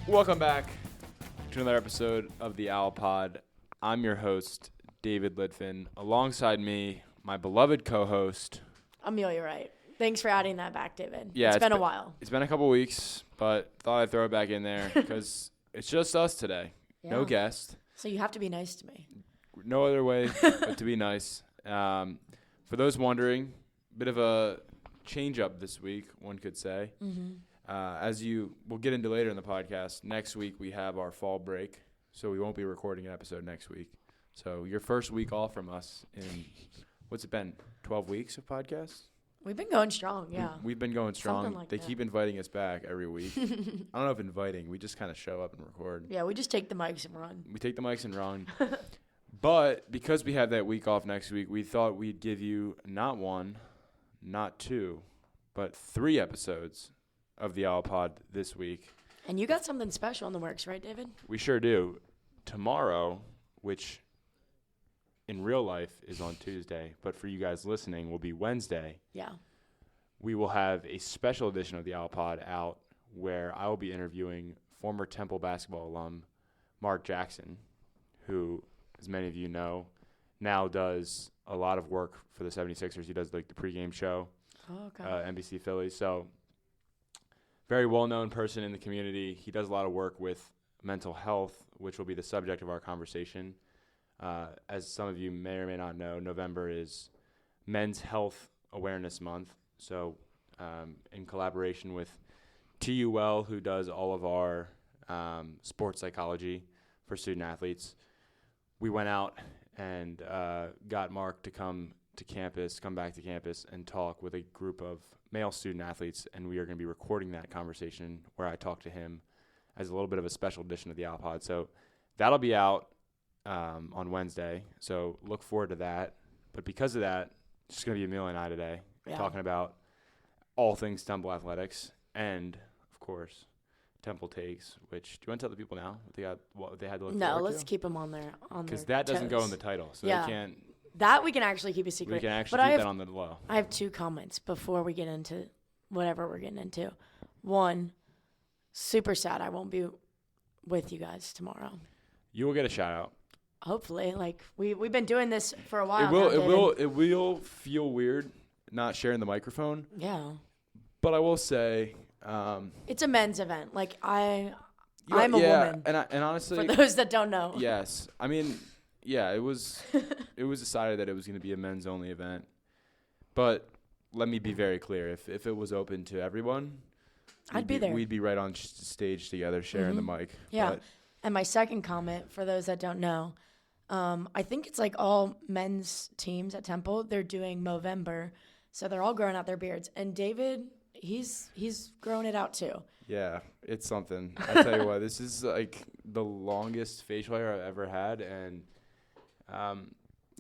Welcome back to another episode of the Owl Pod. I'm your host, David Litvin. Alongside me, my beloved co-host, Amelia Wright. Thanks for adding that back, David. Yeah, it's been a while. It's been a couple weeks, but thought I'd throw it back in there because it's just us today. Yeah. No guest. So you have to be nice to me. No other way but to be nice. For those wondering, bit of a change up this week, one could say. Mm-hmm. We'll get into later in the podcast, next week we have our fall break, so we won't be recording an episode next week. So your first week off from us in, what's it been, 12 weeks of podcasts? We've been going strong, yeah. We've been going strong. Like they keep inviting us back every week. I don't know if inviting, we just kind of show up and record. Yeah, we just take the mics and run. We take the mics and run. But because we have that week off next week, we thought we'd give you not one, not two, but 3 episodes of the Owl Pod this week. And you got something special in the works, right, David? We sure do. Tomorrow, which in real life is on Tuesday, but for you guys listening will be Wednesday. Yeah. We will have a special edition of the Owl Pod out where I will be interviewing former Temple basketball alum Mark Jackson, who, as many of you know, now does a lot of work for the 76ers. He does like the pregame show, NBC Philly. So very well-known person in the community. He does a lot of work with mental health, which will be the subject of our conversation. As some of you may or may not know, November is Men's Health Awareness Month. So in collaboration with TUL, who does all of our sports psychology for student athletes, we went out and got Mark to come back to campus and talk with a group of male student athletes, and we are going to be recording that conversation where I talk to him as a little bit of a special edition of the Owl Pod. So that'll be out on Wednesday, so look forward to that. But because of that, it's just going to be Amelia and I today talking about all things Temple athletics and, of course, Temple Takes, which, do you want to tell the people now what they had to look forward to? No, let's keep them on their because that doesn't go in the title, so they can't. That we can actually keep a secret. We can actually keep that on the low. I have 2 comments before we get into whatever we're getting into. One, super sad I won't be with you guys tomorrow. You will get a shout out. Hopefully, like we've been doing this for a while. It will feel weird not sharing the microphone. Yeah. But I will say, it's a men's event. Like I'm a woman. And honestly, for those that don't know. Yes, I mean. Yeah, it was decided that it was going to be a men's only event. But let me be very clear. If it was open to everyone, I'd be there. We'd be right on stage together sharing the mic. Yeah. And my second comment, for those that don't know, I think it's like all men's teams at Temple, they're doing Movember. So they're all growing out their beards. And David, he's growing it out too. Yeah, it's something. I tell you what, this is like the longest facial hair I've ever had, and I'm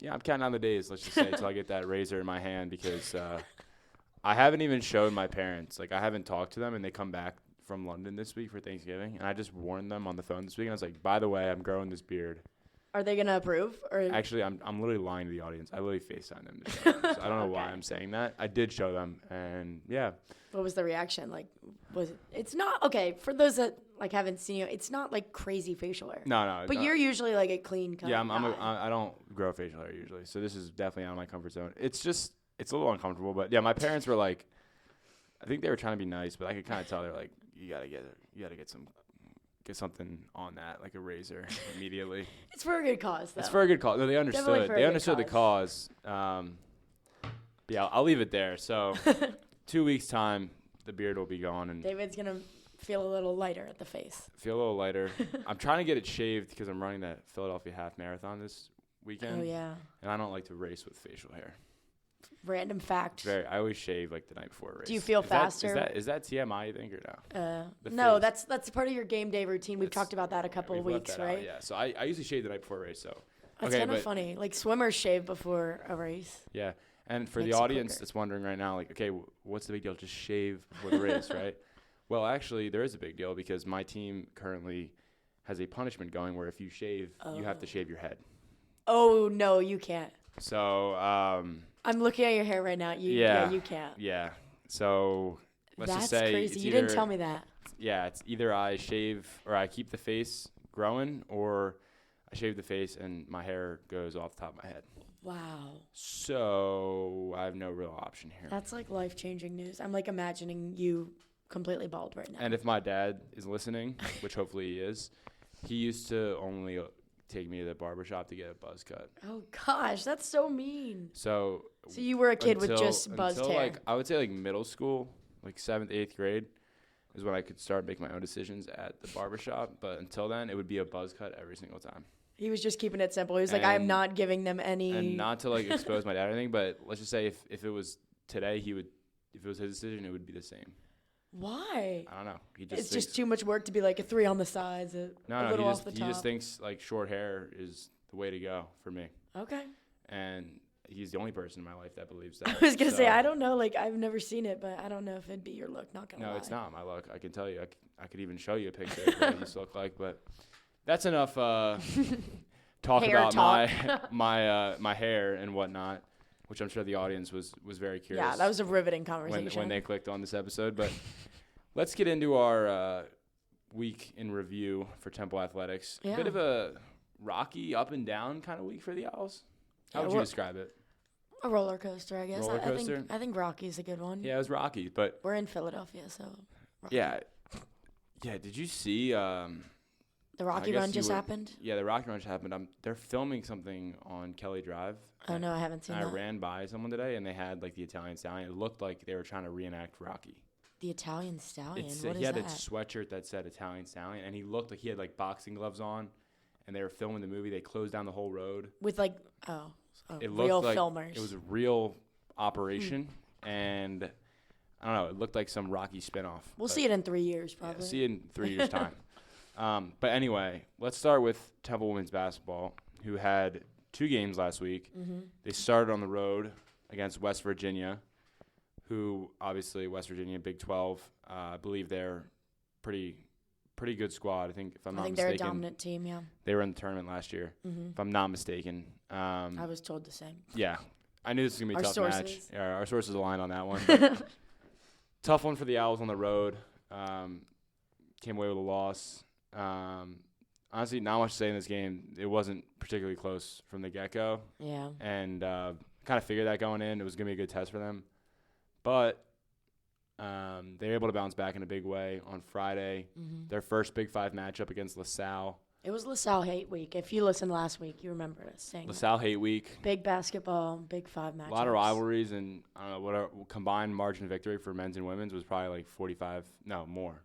counting down the days, let's just say, until I get that razor in my hand, because I haven't even shown my parents. Like, I haven't talked to them, and they come back from London this week for Thanksgiving, and I just warned them on the phone this week, and I was like, by the way, I'm growing this beard. Are they going to approve? Or Actually, I'm literally lying to the audience. I literally FaceTimed them to show them, so I don't know why I'm saying that. I did show them, and yeah. What was the reaction? Like, it's not, okay, for those that, like, haven't seen you, it's not, like, crazy facial hair. No. But you're usually, like, a clean cut. Yeah, I don't grow facial hair usually, so this is definitely out of my comfort zone. It's a little uncomfortable, but yeah, my parents were like, I think they were trying to be nice, but I could kind of tell they're like, you gotta get something on that, like a razor, immediately. It's for a good cause, though. It's for a good cause. No, they understood. They understood the cause. Yeah, I'll leave it there. So 2 weeks' time, the beard will be gone. And David's going to feel a little lighter at the face. Feel a little lighter. I'm trying to get it shaved because I'm running that Philadelphia half marathon this weekend. Oh, yeah. And I don't like to race with facial hair. Random fact. I always shave like the night before a race. Do you feel faster? Is that TMI, you think, or no? No, that's part of your game day routine. We've talked about that a couple of weeks, right? Yeah. So I usually shave the night before a race. So that's kind of funny. Like swimmers shave before a race. Yeah. And for the audience that's wondering right now, like, okay, what's the big deal? Just shave before the race, right? Well, actually, there is a big deal because my team currently has a punishment going where if you shave, you have to shave your head. Oh, no, you can't. So, I'm looking at your hair right now. You can't. Yeah. So let's That's just say crazy. it's You either, didn't tell me that. Yeah, it's either I shave or I keep the face growing, or I shave the face and my hair goes off the top of my head. Wow. So I have no real option here. That's like life-changing news. I'm like imagining you completely bald right now. And if my dad is listening, which hopefully he is, he used to only take me to the barbershop to get a buzz cut. Oh gosh, that's so mean. So you were a kid with just buzzed until hair. Like, I would say like middle school, like 7th, 8th grade, is when I could start making my own decisions at the barbershop. But until then, it would be a buzz cut every single time. He was just keeping it simple. He was like, I am not giving them any. And not to like expose my dad or anything, but let's just say if it was today, if it was his decision, it would be the same. Why? I don't know. It's just too much work to be like a 3 on the sides, a little off the top. He just thinks like short hair is the way to go for me. Okay. And he's the only person in my life that believes that. I was going to say, I don't know. Like, I've never seen it, but I don't know if it'd be your look. Not going to lie. No, it's not my look. I can tell you. I could even show you a picture of what it used to look like. But that's enough talk Hair about talk. my hair and whatnot, which I'm sure the audience was very curious. Yeah, that was a riveting conversation. When they clicked on this episode. But let's get into our week in review for Temple Athletics. Yeah. A bit of a rocky, up and down kind of week for the Owls. How would you describe it? A roller coaster, I guess. Roller coaster? I think Rocky's a good one. Yeah, it was rocky, but we're in Philadelphia, so. Rocky. Yeah. Did you see? The Rocky Run just happened. Yeah, the Rocky Run just happened. They're filming something on Kelly Drive. Oh no, I haven't seen that. I ran by someone today, and they had like the Italian Stallion. It looked like they were trying to reenact Rocky. The Italian Stallion. What is that? He had a sweatshirt that said Italian Stallion, and he looked like he had like boxing gloves on. And they were filming the movie. They closed down the whole road with like it real looked like filmers. It was a real operation, and I don't know. It looked like some Rocky spinoff. We'll see it in 3 years, probably. Yeah, see it in 3 years' time. But anyway, let's start with Temple women's basketball, who had 2 games last week. Mm-hmm. They started on the road against West Virginia, who obviously West Virginia, Big 12. I believe they're pretty good squad. I think if I'm not mistaken. They're a dominant team, yeah. They were in the tournament last year, if I'm not mistaken. I was told the same. Yeah. I knew this was going to be a tough match. Yeah, our sources aligned on that one. Tough one for the Owls on the road. Came away with a loss. Honestly, not much to say in this game. It wasn't particularly close from the get-go. Yeah. And kind of figured that going in. It was going to be a good test for them. But they were able to bounce back in a big way on Friday. Mm-hmm. Their first Big 5 matchup against LaSalle. It was LaSalle Hate Week. If you listened last week, you remember us saying LaSalle Hate Week. Big basketball, Big 5 matchups. A lot of rivalries, and I don't know what our combined margin of victory for men's and women's was probably like 45. No, more.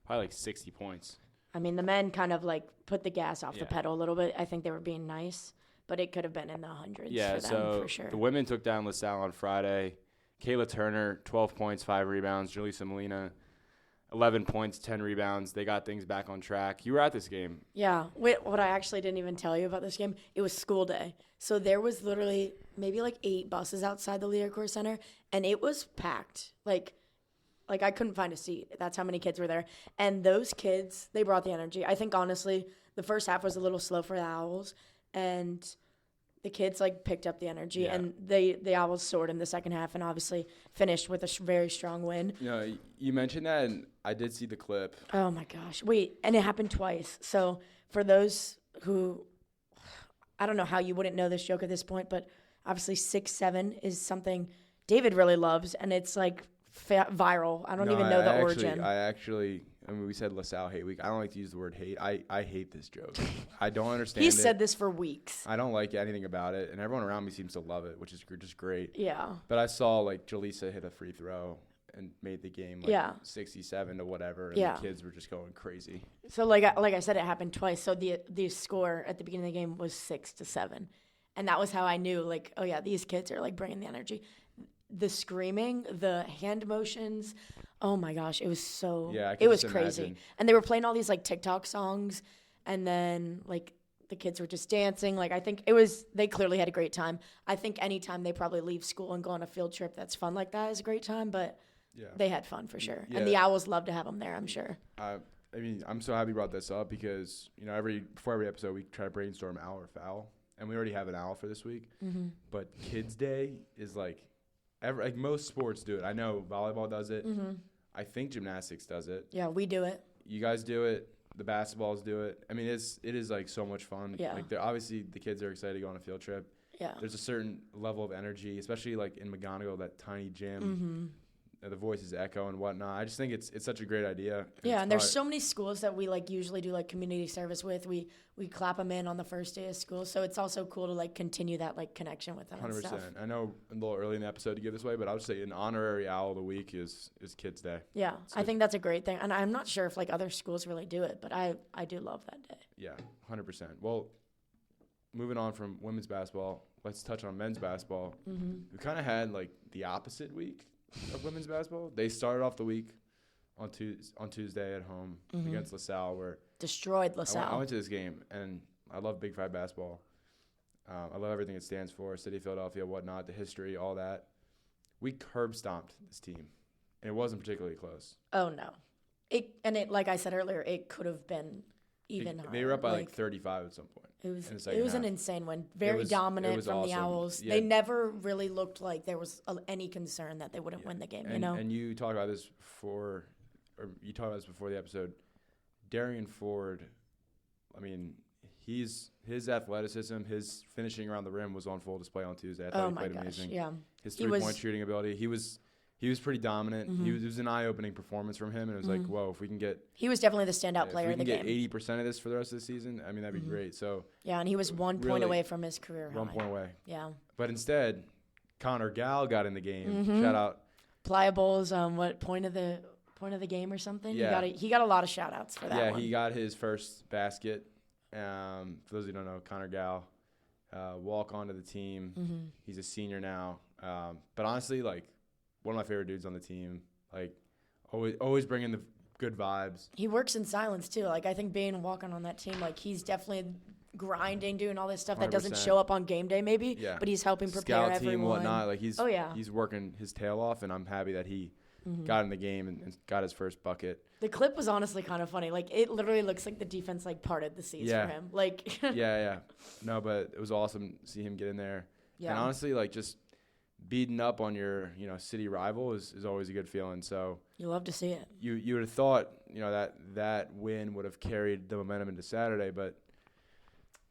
Probably like 60 points. I mean, the men kind of like put the gas off the pedal a little bit. I think they were being nice, but it could have been in the hundreds for them for sure. The women took down LaSalle on Friday. Kayla Turner, 12 points, 5 rebounds. Julissa Molina, 11 points, 10 rebounds. They got things back on track. You were at this game. Yeah. What I actually didn't even tell you about this game, it was school day. So there was literally maybe like 8 buses outside the Learcore Center, and it was packed. Like I couldn't find a seat. That's how many kids were there. And those kids, they brought the energy. I think, honestly, the first half was a little slow for the Owls, and the kids like picked up the energy, and the Owls soared in the second half, and obviously finished with a very strong win. You know, you mentioned that, and I did see the clip. Oh my gosh! Wait, and it happened twice. So for those who, I don't know how you wouldn't know this joke at this point, but obviously 6'7" is something David really loves, and it's like viral. I don't even know the origin. I mean, we said LaSalle Hate Week. I don't like to use the word hate. I hate this joke. I don't understand He's said this for weeks. I don't like anything about it, and everyone around me seems to love it, which is just great. Yeah. But I saw, like, Julissa hit a free throw and made the game, like, 67 to whatever, and the kids were just going crazy. So, like I said, it happened twice. So the score at the beginning of the game was 6-7. And that was how I knew, like, oh, yeah, these kids are, like, bringing the energy. The screaming, the hand motions, oh my gosh, it was so, it was crazy. Imagine. And they were playing all these like TikTok songs, and then like the kids were just dancing. Like I think they clearly had a great time. I think anytime they probably leave school and go on a field trip that's fun like that is a great time, but they had fun for sure. Yeah. And the Owls love to have them there, I'm sure. I mean, I'm so happy you brought this up because, you know, before every episode we try to brainstorm owl or foul, and we already have an owl for this week. Mm-hmm. But Kids Day is like most sports do it. I know volleyball does it. Mm-hmm. I think gymnastics does it. Yeah, we do it. You guys do it. The basketballs do it. I mean, it is like so much fun. Yeah. Like obviously the kids are excited to go on a field trip. Yeah. There's a certain level of energy, especially like in McGonigal, that tiny gym. Mm-hmm. The voices echo and whatnot. I just think it's such a great idea. And there's so many schools that we like usually do like community service with. We clap them in on the first day of school, so it's also cool to like continue that like connection with them. 100%. And stuff. I know a little early in the episode to give this away, but I would say an honorary owl of the week is Kids Day. Yeah, I think that's a great thing, and I'm not sure if like other schools really do it, but I do love that day. Yeah, 100%. Well, moving on from women's basketball, let's touch on men's basketball. Mm-hmm. We kind of had like the opposite week of women's basketball. They started off the week on Tuesday at home against LaSalle, where destroyed LaSalle. I went to this game, and I love Big Five basketball. I love everything it stands for, City of Philadelphia, whatnot, the history, all that. We curb stomped this team, and it wasn't particularly close. Oh no, it like I said earlier, it could have been even higher. They were up by like 35 at some point. It was an insane win. Very dominant from the Owls. Yeah. They never really looked like there was any concern that they wouldn't win the game. And you talked about this before the episode. Darian Ford, I mean, his athleticism, his finishing around the rim was on full display on Tuesday. I thought he played amazing. Yeah. His three-point shooting ability, he was pretty dominant. Mm-hmm. It was an eye-opening performance from him, and it was like, whoa, if we can get... He was definitely the standout player of the game. If we can get 80% of this for the rest of the season, I mean, that'd be great. So yeah, and he was 1 point away from his career high. 1 point away. Yeah. But instead, Connor Gall got in the game. Shout out. Pliable's point of the game or something? Yeah. He got a lot of shout-outs for that one. Yeah, he got his first basket. For those who don't know, Connor Gall, walk onto the team. Mm-hmm. He's a senior now. But honestly, like, one of my favorite dudes on the team. Like, always bringing the good vibes. He works in silence too. Like, I think being walking on that team, like, he's definitely grinding, doing all this stuff 100%. That doesn't show up on game day maybe. Yeah. But he's helping prepare Scout everyone. Team, whatnot. Like, he's working his tail off, and I'm happy that he got in the game and got his first bucket. The clip was honestly kind of funny. Like, it literally looks like the defense like parted the seas for him. Like, yeah. No, but it was awesome to see him get in there. Yeah. And honestly, like, just beating up on your, city rival is always a good feeling. So you love to see it. You would have thought, that win would have carried the momentum into Saturday, but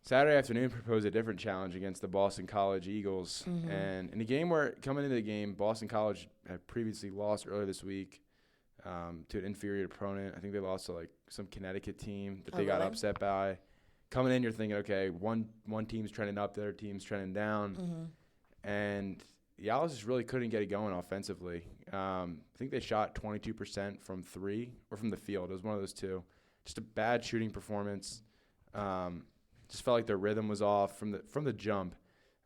Saturday afternoon proposed a different challenge against the Boston College Eagles. Mm-hmm. And in a game where, coming into the game, Boston College had previously lost earlier this week to an inferior opponent. I think they lost to, like, some Connecticut team that they got upset by. Coming in, you're thinking, okay, one team's trending up, the other team's trending down. Mm-hmm. And the Owls just really couldn't get it going offensively. I think they shot 22% from three or from the field. It was one of those two. Just a bad shooting performance. Just felt like their rhythm was off from the jump.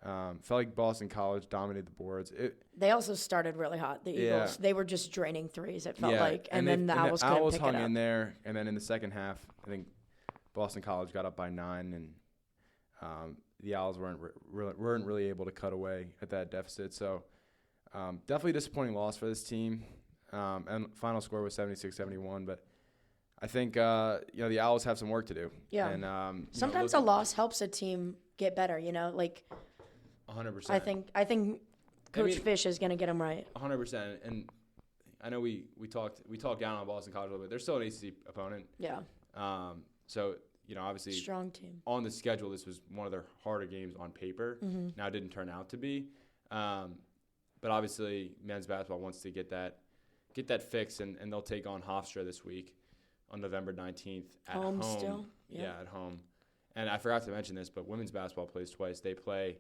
Felt like Boston College dominated the boards. They also started really hot. The Eagles, they were just draining threes. It felt like, and then the Owls couldn't pick it up. Hung in there, and then in the second half, I think Boston College got up by 9, and the Owls weren't really able to cut away at that deficit. So definitely disappointing loss for this team. And final score was 76-71, but I think the Owls have some work to do. Yeah. And sometimes a loss helps a team get better. Like 100%. I think Coach Fish is going to get them right. 100%. And I know we talked down on Boston College a little bit. They're still an ACC opponent. Yeah. So obviously strong team on the schedule. This was one of their harder games on paper. Mm-hmm. Now it didn't turn out to be. But obviously men's basketball wants to get that fixed, and they'll take on Hofstra this week on November 19th at home. Still? Yeah, at home. And I forgot to mention this, but women's basketball plays twice. They play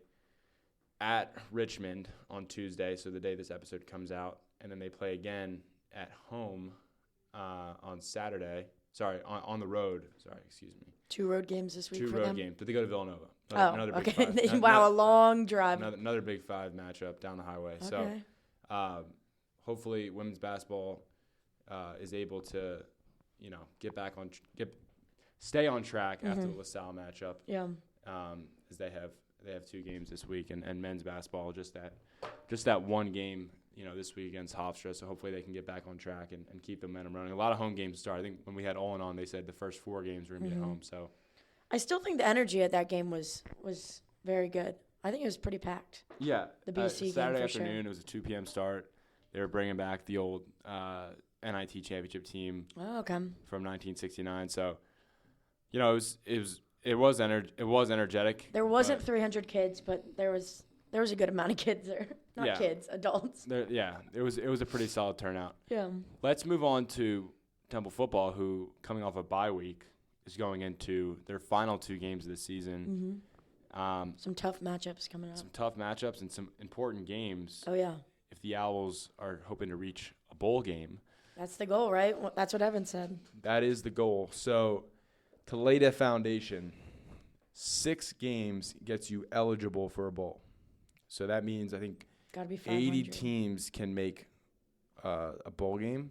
at Richmond on Tuesday, so the day this episode comes out, and then they play again at home on Saturday. Sorry, on the road. Sorry, excuse me. 2 road games this week for them? 2 road games, but they go to Villanova. Another Big Five. Wow, a long drive. Another Big Five matchup down the highway. Okay. So hopefully women's basketball is able to, stay on track after the LaSalle matchup. Yeah. As they have 2 games this week, and men's basketball just that one game, this week against Hofstra. So hopefully they can get back on track and keep the momentum running. A lot of home games to start. I think when we had All In On, they said the first 4 games were going to be at home. So I still think the energy at that game was very good. I think it was pretty packed. Yeah. The BC game Saturday for afternoon, sure. It was a 2 p.m. start. They were bringing back the old NIT championship team Oh, okay. from 1969. So, you know, it was energetic. There wasn't 300 kids, but there was a good amount of kids there. Not Yeah. kids, adults. It was a pretty solid turnout. Yeah. Let's move on to Temple football, who coming off a bye week is going into their final 2 games of the season. Some tough matchups coming up. Some tough matchups and some important games. Oh yeah. If the Owls are hoping to reach a bowl game. That's the goal, right? That's what Evan said. That is the goal. So to lay that foundation, 6 games gets you eligible for a bowl. So that means I think Gotta be 500. 80 teams can make a bowl game.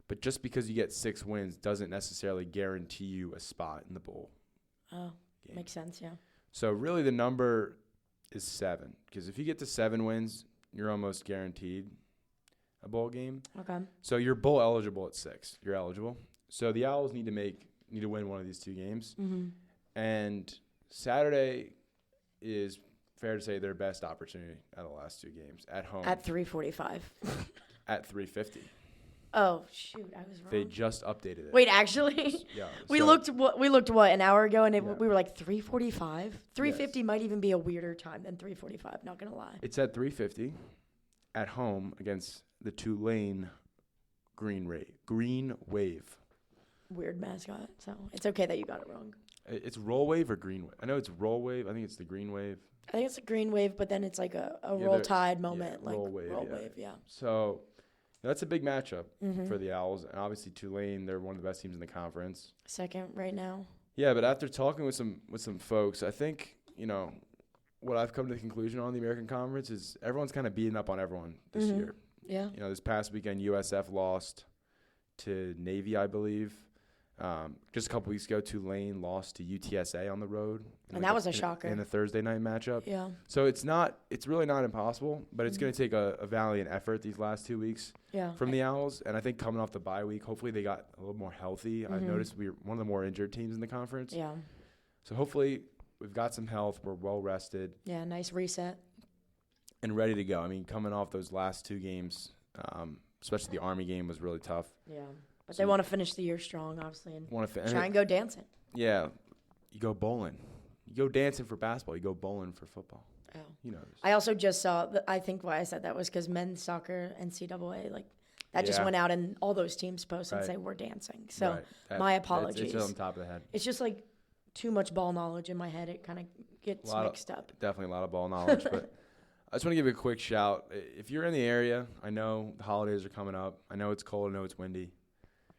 But just because you get 6 wins doesn't necessarily guarantee you a spot in the bowl Oh, game. makes sense, yeah. So really the number is 7. Because if you get to 7 wins, you're almost guaranteed a bowl game. Okay. So you're bowl eligible at 6. You're eligible. So the Owls need to win one of these 2 games. Mm-hmm. And Saturday is fair to say their best opportunity out of the last 2 games at home. At 3:45. At 3:50. Oh shoot, I was wrong. They just updated it. Wait, actually, Yeah. we so- looked what an hour ago, and Yeah. we were like 3:45. 3:50 might even be a weirder time than 3:45. Not gonna lie. It's at 3:50 at home against the Tulane Green Wave. Weird mascot. So it's okay that you got it wrong. It's Roll Wave or Green Wave? I know it's Roll Wave. I think it's the Green Wave. I think it's a green wave, but then it's like a Yeah, roll tide moment, yeah, like roll wave, yeah. yeah. So that's a big matchup Mm-hmm. for the Owls. And obviously Tulane, they're one of the best teams in the conference. Second right now. Yeah, but after talking with some folks, I think, you know, what I've come to the conclusion on the American Conference is everyone's kind of beating up on everyone this Mhm. year. Yeah. You know, this past weekend, USF lost to Navy, I believe. Just a couple weeks ago, Tulane lost to UTSA on the road. And that was a shocker. In a Thursday night matchup. Yeah. So it's really not impossible, but it's going to take a valiant effort these last 2 weeks Yeah. from the Owls. And I think coming off the bye week, hopefully they got a little more healthy. I've noticed we're one of the more injured teams in the conference. Yeah. So hopefully we've got some health. We're well rested. Yeah. Nice reset. And ready to go. I mean, coming off those last 2 games, especially the Army game was really tough. Yeah. But So they want to finish the year strong, obviously, and try and go dancing. Yeah, you go bowling. You go dancing for basketball. You go bowling for football. Oh. You know this. I also just saw, I think why I said that was because men's soccer, NCAA, like, that just Yeah. went out and all those teams post and Right. say we're dancing. So Right. my It's apologies. on top of the head. It's just like too much ball knowledge in my head. It kind of gets mixed up. Definitely a lot of ball knowledge. But I just want to give you a quick shout. If you're in the area, I know the holidays are coming up. I know it's cold. I know it's windy.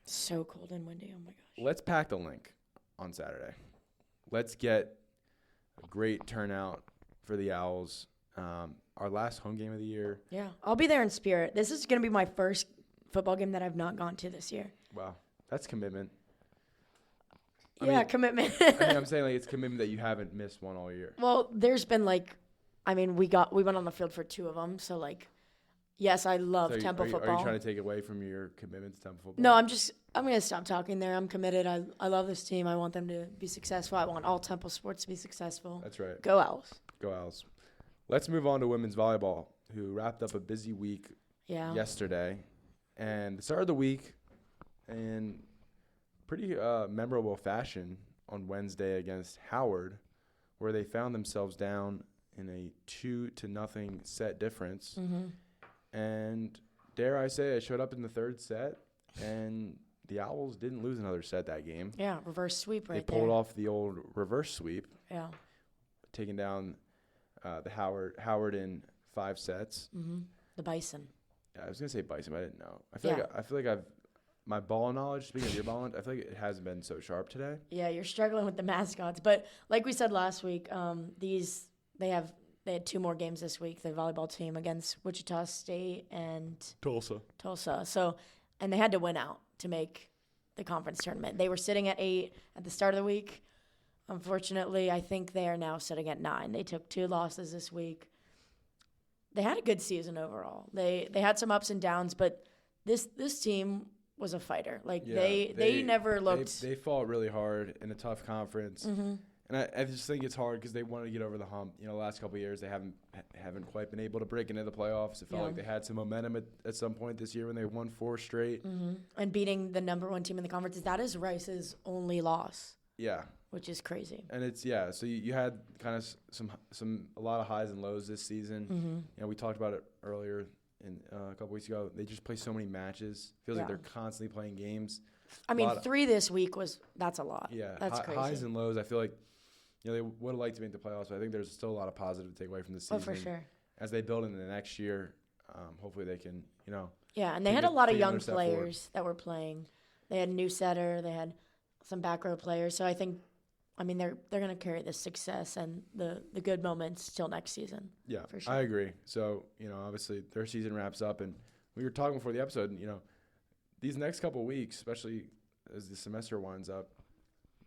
So cold and windy. Oh my gosh. Let's pack the link on Saturday. Let's get a great turnout for the Owls. Our last home game of the year. Yeah. I'll be there in spirit. This is going to be my first football game that I've not gone to this year. Wow, that's commitment. Commitment. I'm saying like it's commitment that you haven't missed one all year. Well, there's been like, I mean, we went on the field for 2 of them. So like, yes, I love So Temple are football. you trying to take away from your commitment to Temple football? No, I'm going to stop talking there. I'm committed. I love this team. I want them to be successful. I want all Temple sports to be successful. That's right. Go Owls. Go Owls. Let's move on to women's volleyball, who wrapped up a busy week Yeah. yesterday. And the start of the week in pretty memorable fashion on Wednesday against Howard, where they found themselves down in a 2-0 set difference. Mm-hmm. And dare I say, I showed up in the 3rd set, and the Owls didn't lose another set that game. Yeah, reverse sweep They pulled off the old reverse sweep, Yeah. taking down the Howard in 5 sets. Mm-hmm. The Bison. Yeah, I was gonna say Bison, but I didn't know. I Yeah. feel like I've my ball knowledge. Speaking of your ball knowledge, I feel like it hasn't been so sharp today. Yeah, you're struggling with the mascots, but like we said last week, they had 2 more games this week. The volleyball team against Wichita State and Tulsa. So, and they had to win out to make the conference tournament. They were sitting at 8 at the start of the week. Unfortunately, I think they are now sitting at 9. They took 2 losses this week. They had a good season overall. They had some ups and downs, but this team was a fighter. Like Yeah, they never looked. They fought really hard in a tough conference, Mhm. And I just think it's hard because they want to get over the hump. You know, the last couple of years they haven't quite been able to break into the playoffs. It felt like they had some momentum at some point this year when they won 4 straight. Mm-hmm. And beating the number 1 team in the conference. That is Rice's only loss. Yeah. Which is crazy. And it's so you had kind of a lot of highs and lows this season. Mm-hmm. You know, we talked about it earlier a couple weeks ago. They just play so many matches. Feels like they're constantly playing games. I mean, 3 this week that's a lot. Yeah, that's crazy. Highs and lows. I feel like they would have liked to make the playoffs, but I think there's still a lot of positive to take away from this season. Oh, for sure. As they build into the next year, hopefully they can, Yeah, and they had a lot of young players that were playing. They had a new setter. They had some back row players. So I think, they're going to carry the success and the good moments till next season. Yeah, for sure. I agree. So, obviously their season wraps up, and we were talking before the episode, these next couple of weeks, especially as the semester winds up,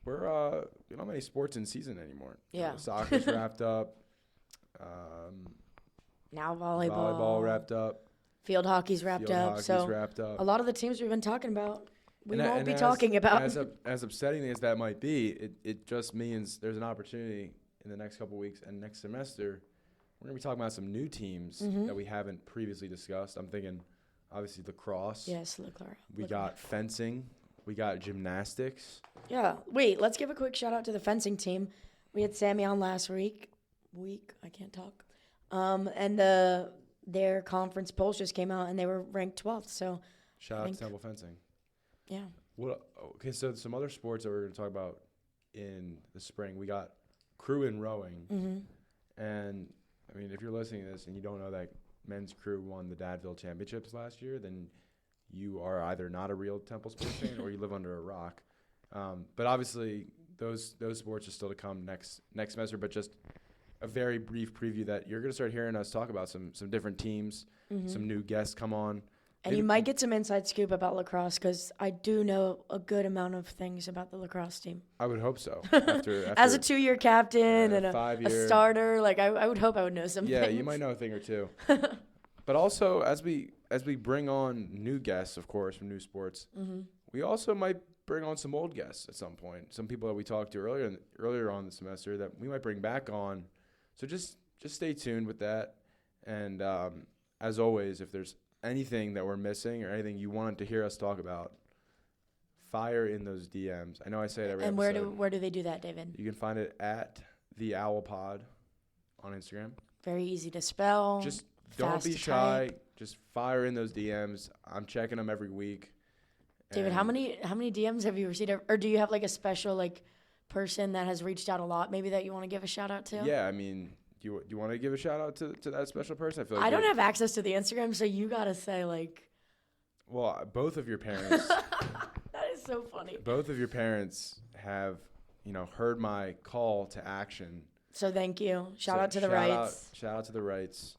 we don't have any sports in season anymore. Yeah. Soccer's wrapped up. Now volleyball. Volleyball wrapped up. Field hockey's wrapped up. So wrapped up. A lot of the teams we've been talking about, we won't be talking about. As upsetting as that might be, it just means there's an opportunity in the next couple of weeks and next semester. We're going to be talking about some new teams that we haven't previously discussed. I'm thinking, obviously, lacrosse. Yes, lacrosse. We got fencing. We got gymnastics. Yeah. Wait, let's give a quick shout-out to the fencing team. We had Sammy on last week. I can't talk. And their conference polls just came out, and they were ranked 12th. So shout out to Temple Fencing. Yeah. Okay, so some other sports that we're going to talk about in the spring. We got crew and rowing. Mm-hmm. And, if you're listening to this and you don't know that men's crew won the Dadville Championships last year, then you are either not a real Temple sports fan or you live under a rock. But obviously, those sports are still to come next semester, but just a very brief preview that you're going to start hearing us talk about some different teams, some new guests come on. And you might get some inside scoop about lacrosse because I do know a good amount of things about the lacrosse team. I would hope so. After As a 2-year captain and a 5-year starter, I would hope I would know some Yeah, things. you might know a thing or two. But also, as we bring on new guests, of course, from new sports, we also might bring on some old guests at some point. Some people that we talked to earlier on the semester that we might bring back on. So just stay tuned with that. And as always, if there's anything that we're missing or anything you wanted to hear us talk about, fire in those DMs. I know I say it every episode. And where do they do that, David? You can find it at the Owl Pod on Instagram. Very easy to spell. Just don't be shy. Just fire in those DMs. I'm checking them every week. David, how many DMs have you received? Or do you have a special person that has reached out a lot, maybe that you want to give a shout out to? Yeah, do you want to give a shout out to that special person? I feel like I don't have access to the Instagram, so you gotta say Well, both of your parents. That is so funny. Both of your parents have, heard my call to action. So thank you. Shout out to the Wrights. Shout out to the Wrights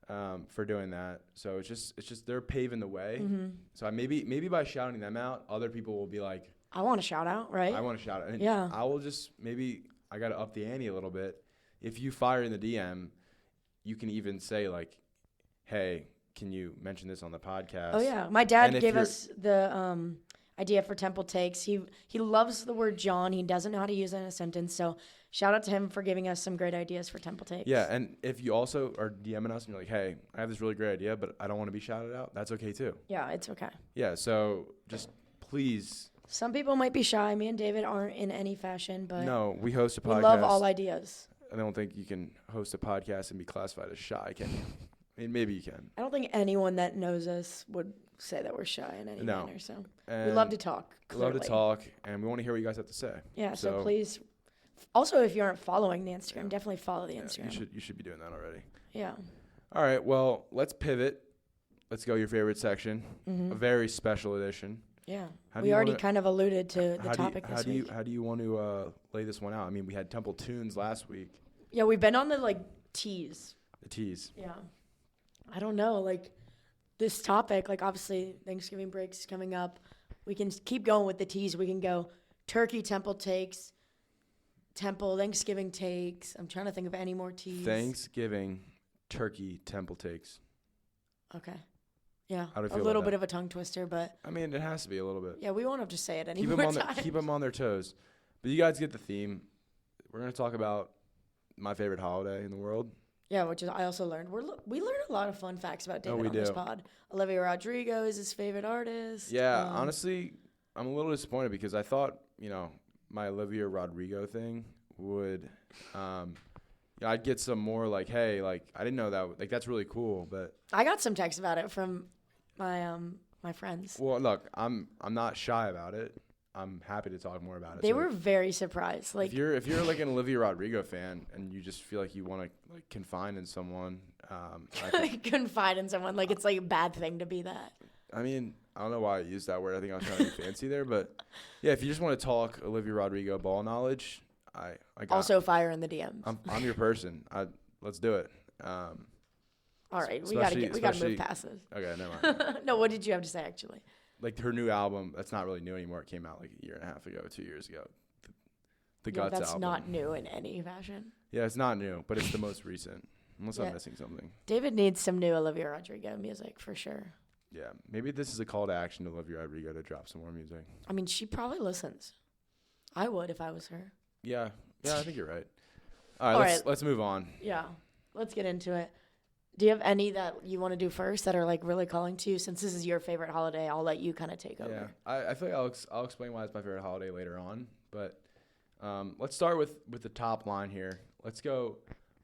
for doing that. So it's just they're paving the way. Mm-hmm. So maybe by shouting them out, other people will be like, I want to shout out, right? I want to shout out. And yeah. I will just I got to up the ante a little bit. If you fire in the DM, you can even say hey, can you mention this on the podcast? Oh yeah, my dad gave us the idea for Temple Takes. He loves the word John. He doesn't know how to use it in a sentence. So shout out to him for giving us some great ideas for Temple Takes. Yeah, and if you also are DMing us and you're like, hey, I have this really great idea, but I don't want to be shouted out, that's okay too. Yeah, it's okay. Yeah, so just please. Some people might be shy. Me and David aren't in any fashion, but no, we host a podcast. We love all ideas. I don't think you can host a podcast and be classified as shy, can you? Maybe you can. I don't think anyone that knows us would say that we're shy in any manner. So we love to talk. Clearly. We love to talk, and we want to hear what you guys have to say. Yeah, so please. Also, if you aren't following the Instagram, definitely follow the Instagram. You should be doing that already. Yeah. All right. Well, let's pivot. Let's go your favorite section. A very special edition. Yeah. We already kind of alluded to the topic this week. How do you want to lay this one out? We had Temple Tunes last week. Yeah, we've been on the teas. The teas. Yeah. I don't know. This topic, obviously Thanksgiving break's coming up. We can keep going with the teas. We can go turkey Temple Takes, Temple Thanksgiving Takes. I'm trying to think of any more teas. Thanksgiving turkey Temple Takes. Okay. Yeah, a little bit of a tongue twister, but... it has to be a little bit. Yeah, we won't have to say it anymore. Keep them on their toes. But you guys get the theme. we're gonna talk about my favorite holiday in the world. Yeah, which is I also learned. We learned a lot of fun facts about David we on this do. pod. Olivia Rodrigo is his favorite artist. Yeah, honestly, I'm a little disappointed because I thought, my Olivia Rodrigo thing would, I'd get some more like, hey, like I didn't know that, like that's really cool, but I got some texts about it from my friends. well, look, I'm not shy about it. I'm happy to talk more about it. They So, were very surprised. Like if you're like an Olivia Rodrigo fan and you just feel like you want to like confide in someone, I think, confide in someone, like it's like a bad thing to be that. I mean, I don't know why I used that word. I think I was trying to be fancy there, but yeah, if you just want to talk Olivia Rodrigo ball knowledge, I got Also fire in the DMs. I'm your person. Let's do it. All right, we gotta especially- move past this. Okay, never mind. No, what did you have to say actually? Like her new album, that's not really new anymore. It came out like a year and a half ago, 2 years ago. The Yeah, Guts that's album. not new in any fashion. Yeah, it's not new, but it's the most recent. Unless Yeah. I'm missing something. David needs some new Olivia Rodrigo music for sure. Yeah, maybe this is a call to action to Olivia Rodrigo to drop some more music. I mean, she probably listens. I would if I was her. Yeah, I think you're right. All All right, right. let's move on. Yeah, let's get into it. Do you have any that you want to do first that are like really calling to you? Since this is your favorite holiday, I'll let you kind of take over. Yeah, I feel like I'll explain why it's my favorite holiday later on. But let's start with the top line here. Let's go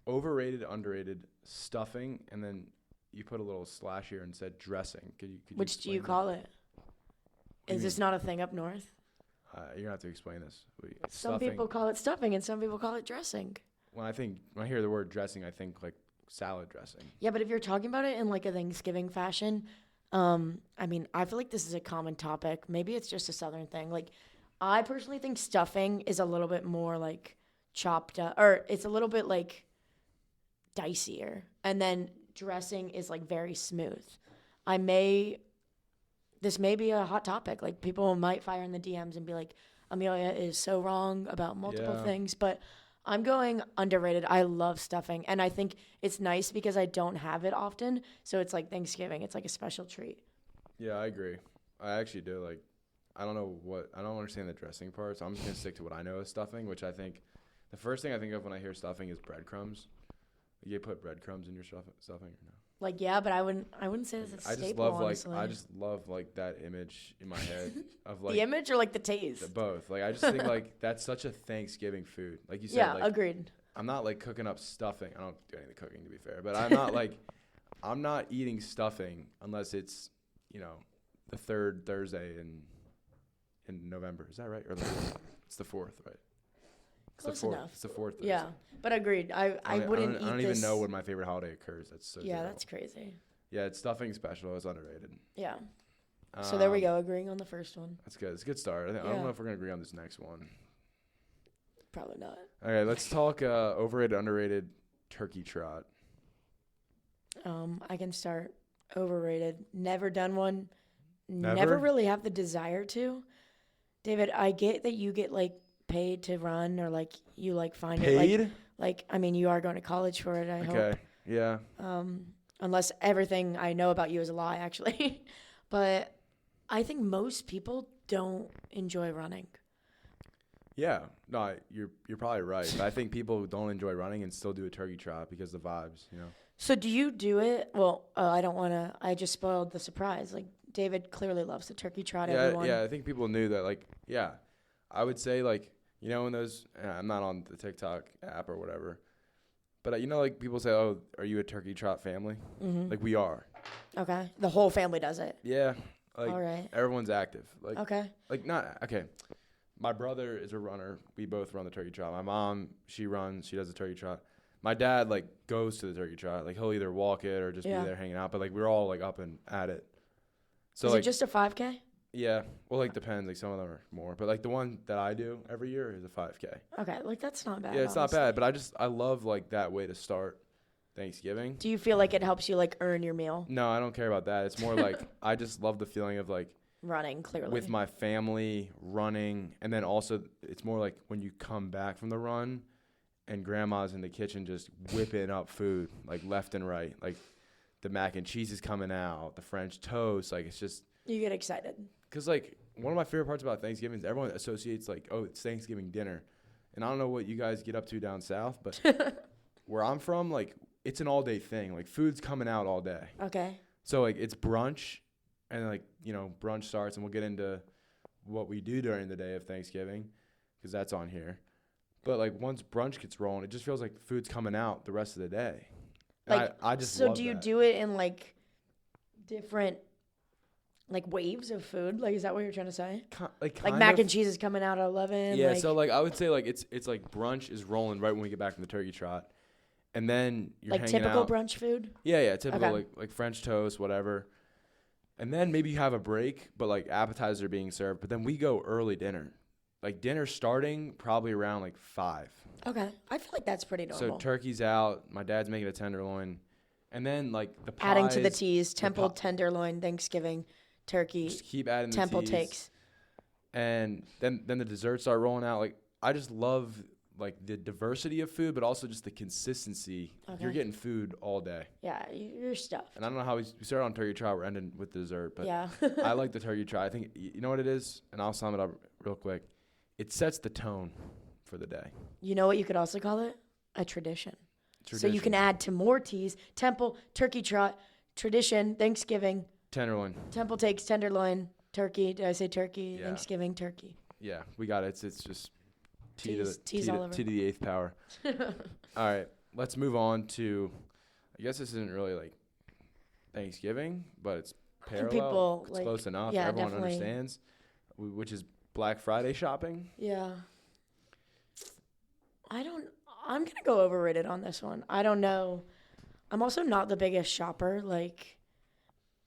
overrated, underrated stuffing, and then you put a little slash here and said dressing. Could you Which do you explain call it? do you Is this not a thing up north? that? You're gonna have to explain this. Some people call it stuffing and some people call it dressing. When I hear the word dressing, I think like salad dressing. Yeah, but if you're talking about it in like a Thanksgiving fashion, I mean, I feel like this is a common topic. Maybe it's just a Southern thing. Like, I personally think stuffing is a little bit more like chopped up, or it's a little bit like dicier, and then dressing is like very smooth. This may be a hot topic. Like, people might fire in the DMs and be like, Amelia is so wrong about multiple Yeah. things, but I'm going underrated. I love stuffing, and I think it's nice because I don't have it often. So it's like Thanksgiving. It's like a special treat. Yeah, I agree. I actually do. Like, I don't understand the dressing part, so I'm just gonna stick to what I know as stuffing, which I think the first thing I think of when I hear stuffing is breadcrumbs. You put breadcrumbs in your stuffing or no? Like, yeah, but I wouldn't say it's a I staple, honestly. I just love like that image in my head of like the image or like the taste? both. Like I just think like that's such a Thanksgiving food. Like you said, Yeah, like, agreed. I'm not like cooking up stuffing. I don't do any of the cooking to be fair, but I'm not like I'm not eating stuffing unless it's the third Thursday in November. Is that right? Or it's the fourth, right? It's Close the fourth. enough. It's the fourth Thursday. Yeah, but agreed. I wouldn't eat I don't this. even know when my favorite holiday occurs. That's so Yeah, zero. that's crazy. Yeah, it's stuffing special. It's underrated. Yeah. So there we Um, go, agreeing on the first one. That's good. It's a good start. I Yeah. don't know if we're gonna agree on this next one. Probably not. Okay, let's talk overrated, underrated turkey trot. I can start. Overrated. Never done one. Never? Never really have the desire to. David, I get that you get like paid to run, or like you like find it like I mean, you are going to college for it, I hope. Okay. Yeah. Unless everything I know about you is a lie, actually. But I think most people don't enjoy running. Yeah. No, you're probably right. But I think people who don't enjoy running and still do a turkey trot because the vibes, So do you do it? Well, I don't want to. I just spoiled the surprise. Like, David clearly loves the turkey trot. Yeah, Everyone. yeah. I think people knew that. Like, yeah, I would say like in those. I'm not on the TikTok app or whatever, but like people say, "Oh, are you a turkey trot family?" Mm-hmm. Like we are. Okay. The whole family does it. Yeah. Like All right. everyone's active. Like Okay. like not okay. My brother is a runner. We both run the turkey trot. My mom, she runs. She does the turkey trot. My dad like goes to the turkey trot. Like he'll either walk it or just Yeah. be there hanging out. But like we're all like up and at it. So Is like it just a 5K? yeah, well like depends. Like some of them are more, but like the one that I do every year is a 5K. Okay. Like, that's not bad. Yeah, it's not honestly. bad. But I love like that way to start Thanksgiving. Do you feel like it helps you like earn your meal? No, I don't care about that. It's more like I just love the feeling of like Running, clearly. with my family running, and then also it's more like when you come back from the run and grandma's in the kitchen just whipping up food like left and right, like the mac and cheese is coming out, the French toast, like it's just You get excited. because like one of my favorite parts about Thanksgiving is everyone associates like, oh, it's Thanksgiving dinner, and I don't know what you guys get up to down south, but where I'm from, like, it's an all-day thing. Like, food's coming out all day. Okay. So, like, it's brunch, and, like, you know, brunch starts, and we'll get into what we do during the day of Thanksgiving, because that's on here. But, like, once brunch gets rolling, it just feels like food's coming out the rest of the day. Like, I just so love do you that. do it in, like, different, like, waves of food? Like, is that what you're trying to say? Like Kind mac of. and cheese is coming out at 11? Yeah, like, so, like, I would say, like, it's like brunch is rolling right when we get back from the turkey trot. And then you're like hanging typical out. brunch food? Yeah, typical, Okay. like French toast, whatever. And then maybe you have a break, but, like, appetizers are being served. But then we go early dinner. Like, dinner starting probably around, like, 5. Okay. I feel like that's pretty normal. So turkey's out. My dad's making a tenderloin. And then, like, the pies. Adding to the teas, temple tenderloin, Thanksgiving, turkey, Just keep adding the temple teas. takes. And then the desserts start rolling out. Like, I just love, like, the diversity of food, but also just the consistency. Okay. You're getting food all day. Yeah, you're stuffed. And I don't know how we started on turkey trot. We're ending with dessert. But Yeah. I like the turkey trot. I think, you know what it is? And I'll sum it up real quick. It sets the tone for the day. You know what you could also call it? A tradition. So you can Tradition. add to more teas, temple, turkey trot, tradition, Thanksgiving, Tenderloin. temple takes, tenderloin, turkey. Did I say turkey? Yeah. Thanksgiving, turkey. Yeah, we got it. It's just T to Teas all over. the 8th power. All right, let's move on to, I guess this isn't really like Thanksgiving, but it's parallel. people, It's like, close enough. yeah, Everyone definitely. understands, which is Black Friday shopping. Yeah. I'm going to go overrated on this one. I don't know. I'm also not the biggest shopper, like,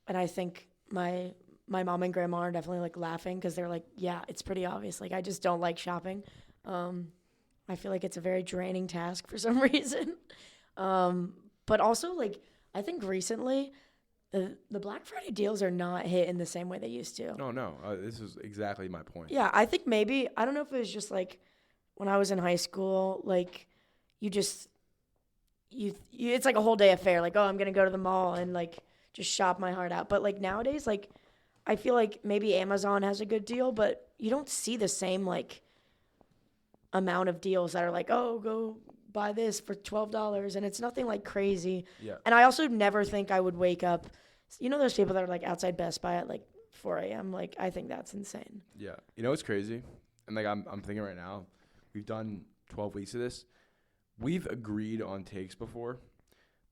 and I think my mom and grandma are definitely, like, laughing because they're like, yeah, it's pretty obvious. Like, I just don't like shopping. I feel like it's a very draining task for some reason. But also, like, I think recently the Black Friday deals are not hit in the same way they used to. No. This is exactly my point. Yeah, I think maybe, I don't know if it was just, like, when I was in high school, like, you it's like a whole day affair. Like, oh, I'm going to go to the mall and, like, just shop my heart out. But, like, nowadays, like, I feel like maybe Amazon has a good deal, but you don't see the same, like, amount of deals that are like, oh, go buy this for $12. And it's nothing, like, crazy. Yeah. And I also never think I would wake up. You know those people that are, like, outside Best Buy at, like, 4 a.m.? Like, I think that's insane. Yeah. You know what's crazy? And, like, I'm thinking right now, we've done 12 weeks of this. We've agreed on takes before.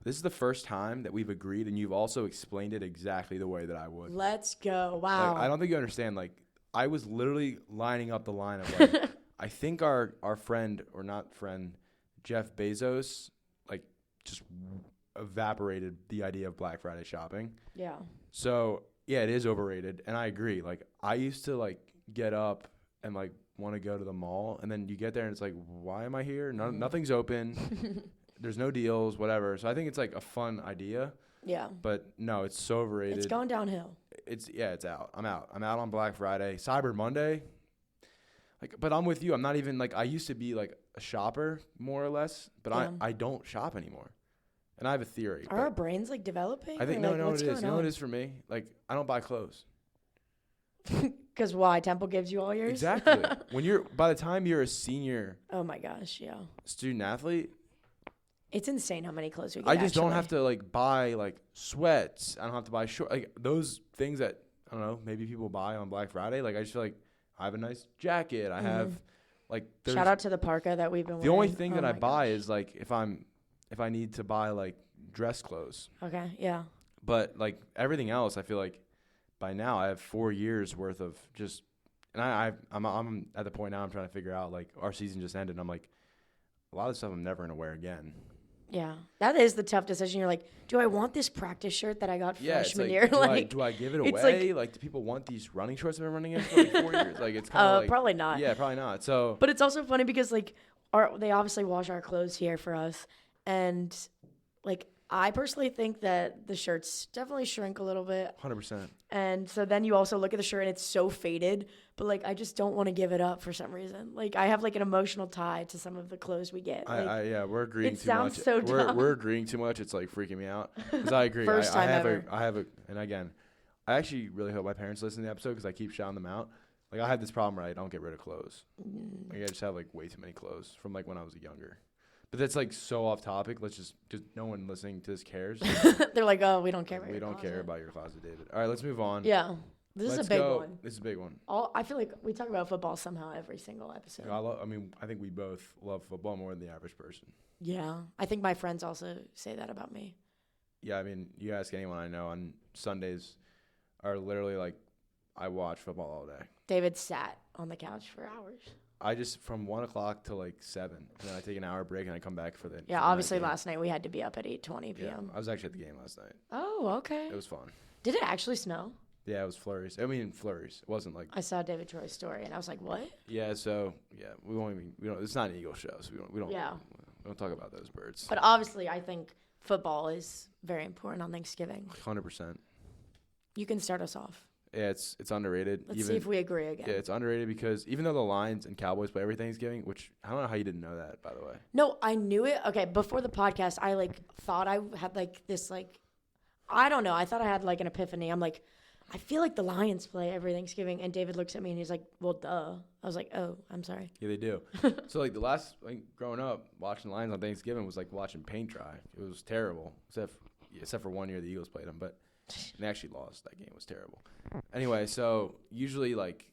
This is the first time that we've agreed, and you've also explained it exactly the way that I would. Let's go. Wow. Like, I don't think you understand. Like, I was literally lining up the line of, like, I think our friend, or not friend, Jeff Bezos, like, just evaporated the idea of Black Friday shopping. Yeah. So, yeah, it is overrated, and I agree. Like, I used to, like, get up and, like, want to go to the mall, and then you get there and it's like, why am I here? Nothing's open. There's no deals, whatever. So I think it's like a fun idea, Yeah. but no, it's so overrated. It's going downhill. It's out. I'm out on Black Friday. Cyber Monday. Like, but I'm with you. I'm not even like, I used to be like a shopper more or less, but Yeah. I don't shop anymore. And I have a theory. Are our brains, like, developing? I think, Or, no, like, what what's it is. You going know what on? it is for me? Like, I don't buy clothes. Because why? Temple gives you all yours? Exactly. By the time you're a senior Oh, my gosh. Yeah. student athlete, It's insane how many clothes we get. I just don't actually. have to, like, buy, like, sweats. I don't have to buy shorts. Like, those things that, I don't know, maybe people buy on Black Friday. Like, I just feel like I have a nice jacket. I have, like, there's Shout out to the parka that we've been the wearing. only thing Oh that I my buy gosh. is, like, if I need to buy, like, dress clothes. Okay, yeah. But, like, everything else, I feel like by now I have 4 years worth of just, and I'm at the point now I'm trying to figure out, like, our season just ended, and I'm like, a lot of stuff I'm never going to wear again. Yeah. That is the tough decision. You're like, do I want this practice shirt that I got freshman year? Do I give it it's away? Like, do people want these running shorts I've been running in for like 4 years? Like, it's kind of like, probably not. yeah, probably not. So, But it's also funny because, like, they obviously wash our clothes here for us. And, like, I personally think that the shirts definitely shrink a little bit. 100%. And so then you also look at the shirt and it's so faded. But, like, I just don't want to give it up for some reason. Like, I have, like, an emotional tie to some of the clothes we get. Like, Yeah, we're agreeing it too much. sounds so dumb. We're agreeing too much. It's like freaking me out. Because I agree. First time ever. I have a, and again, I actually really hope my parents listen to the episode because I keep shouting them out. Like, I had this problem where I don't get rid of clothes. Like, I just have, like, way too many clothes from, like, when I was younger. But that's, like, so off topic. Let's just – because no one listening to this cares. They're like, oh, we don't care about We your don't closet. care about your closet, David. All right, let's move on. Yeah. This is a big one. This is a big one. I feel like we talk about football somehow every single episode. I think we both love football more than the average person. Yeah. I think my friends also say that about me. Yeah, I mean, you ask anyone I know on Sundays are literally like, I watch football all day. David sat on the couch for hours. I just, from 1 o'clock to like 7, and then I take an hour break and I come back for the Yeah, for the obviously night game. last night we had to be up at 8:20 p.m. Yeah, I was actually at the game last night. Oh, okay. It was fun. Did it actually snow? Yeah, it was flurries. I mean, flurries. It wasn't like. I saw David Troy's story and I was like, what? Yeah, so yeah, we don't. It's not an Eagle show, so we don't. Yeah. We don't talk about those birds. But obviously, I think football is very important on Thanksgiving. 100%. You can start us off. Yeah, it's underrated. Let's see if we agree again. Yeah, it's underrated because even though the Lions and Cowboys play every Thanksgiving, which I don't know how you didn't know that, by the way. No, I knew it. Okay, before the podcast, I like thought I had like this like, I don't know. I thought I had like an epiphany. I'm like, I feel like the Lions play every Thanksgiving, and David looks at me and he's like, well, duh. I was like, oh, I'm sorry. Yeah, they do. So like the last growing up, watching the Lions on Thanksgiving was like watching paint dry. It was terrible, except for 1 year the Eagles played them, but they actually lost. That game was terrible. Anyway, so usually like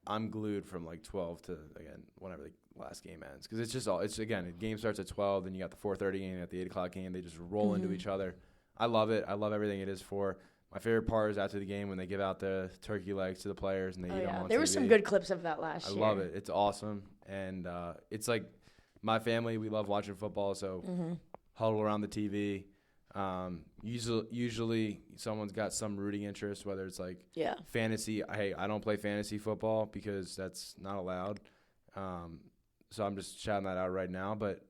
I'm glued from like 12 to again whenever the last game ends because it's just all it's again the game starts at 12, then you got the 4:30 game, at the 8 o'clock game. They just roll into each other. I love it. I love everything it is for. My favorite part is after the game when they give out the turkey legs to the players and they eat them on TV. There were some good clips of that last year. I love it. It's awesome. And it's like my family, we love watching football, so huddle around the TV. Usually someone's got some rooting interest, whether it's like fantasy. Hey, I don't play fantasy football because that's not allowed. So I'm just shouting that out right now. But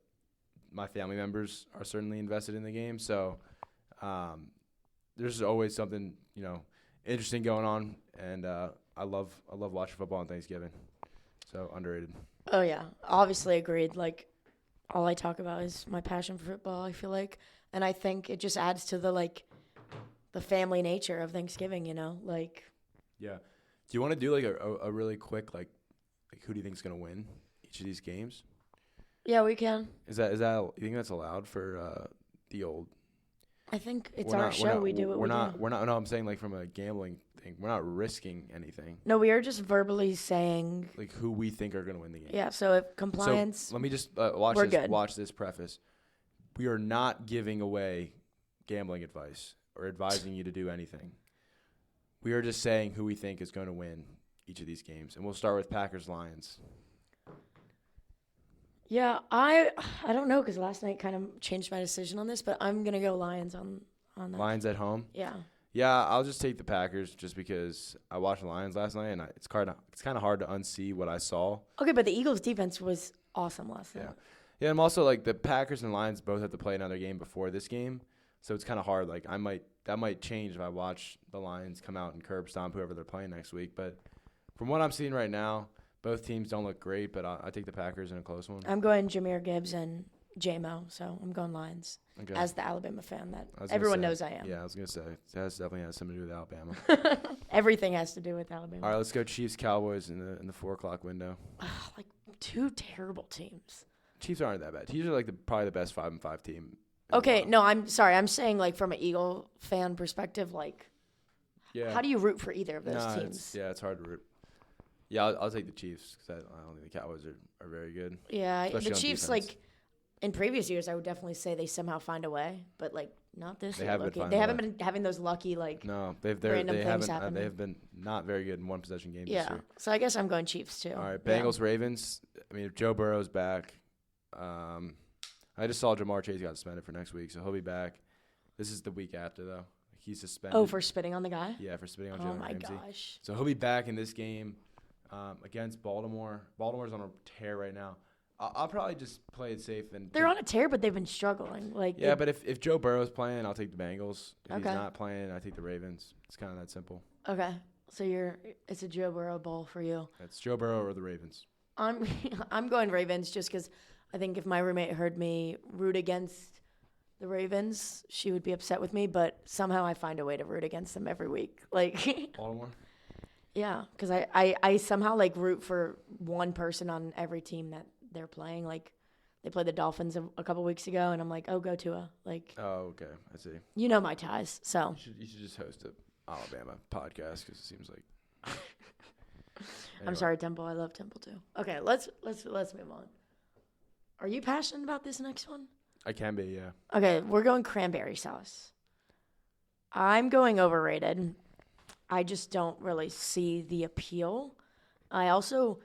my family members are certainly invested in the game. So there's always something, interesting going on. And I love watching football on Thanksgiving. So underrated. Oh, yeah. Obviously agreed. Like, all I talk about is my passion for football, I feel like. And I think it just adds to the family nature of Thanksgiving, like. Yeah. Do you want to do like a really quick like who do you think is gonna win each of these games? Yeah, we can. Is that you think that's allowed for the old? I think it's our show. We do what we do. We're not. No, I'm saying like from a gambling thing. We're not risking anything. No, we are just verbally saying like who we think are gonna win the game. Yeah. So if compliance. So let me just watch this preface. We are not giving away gambling advice or advising you to do anything. We are just saying who we think is going to win each of these games. And we'll start with Packers-Lions. Yeah, I don't know because last night kind of changed my decision on this, but I'm going to go Lions on that. Lions at home? Yeah. Yeah, I'll just take the Packers just because I watched the Lions last night, and it's kind of hard to unsee what I saw. Okay, but the Eagles' defense was awesome last night. Yeah, I'm also like the Packers and Lions both have to play another game before this game, so it's kind of hard. Like that might change if I watch the Lions come out and curb stomp whoever they're playing next week. But from what I'm seeing right now, both teams don't look great. But I take the Packers in a close one. I'm going Jahmyr Gibbs and J-Mo, so I'm going Lions. Okay. As the Alabama fan that everyone knows I am. Yeah, I was gonna say that definitely has something to do with Alabama. Everything has to do with Alabama. All right, let's go Chiefs Cowboys in the 4 o'clock window. Like two terrible teams. Chiefs aren't that bad. Chiefs are like probably the best 5-5 team. Okay, no, I'm sorry. I'm saying like from an Eagle fan perspective, like, how do you root for either of those teams? It's hard to root. Yeah, I'll take the Chiefs because I don't think the Cowboys are very good. Yeah, especially the Chiefs, defense. like, in previous years, I would definitely say they somehow find a way, but like not this year. They haven't been having those lucky like random things happen. They have been not very good in one possession games this year. So I guess I'm going Chiefs too. All right, Bengals Ravens. I mean, if Joe Burrow's back, I just saw Jamar Chase got suspended for next week, so he'll be back. This is the week after though. He's suspended. Oh, for spitting on the guy? Yeah, for spitting on Jalen Ramsey. Oh my gosh. So he'll be back in this game against Baltimore. Baltimore's on a tear right now. I'll probably just play it safe. They're on a tear, but they've been struggling. But if Joe Burrow's playing, I'll take the Bengals. If he's not playing, I take the Ravens. It's kind of that simple. Okay, so it's a Joe Burrow bowl for you. It's Joe Burrow or the Ravens. I'm going Ravens just because I think if my roommate heard me root against the Ravens, she would be upset with me. But somehow I find a way to root against them every week. Like Baltimore. Yeah, because I somehow like root for one person on every team that they're playing. Like they played the Dolphins a couple weeks ago, and I'm like, oh, go Tua. Like, Oh, okay. I see. you know my ties, so You should just host a Alabama podcast because it seems like. I'm Anyway. sorry, Temple. I love Temple too. Okay, let's move on. Are you passionate about this next one? I can be, yeah. Okay, we're going cranberry sauce. I'm going overrated. I just don't really see the appeal. I also,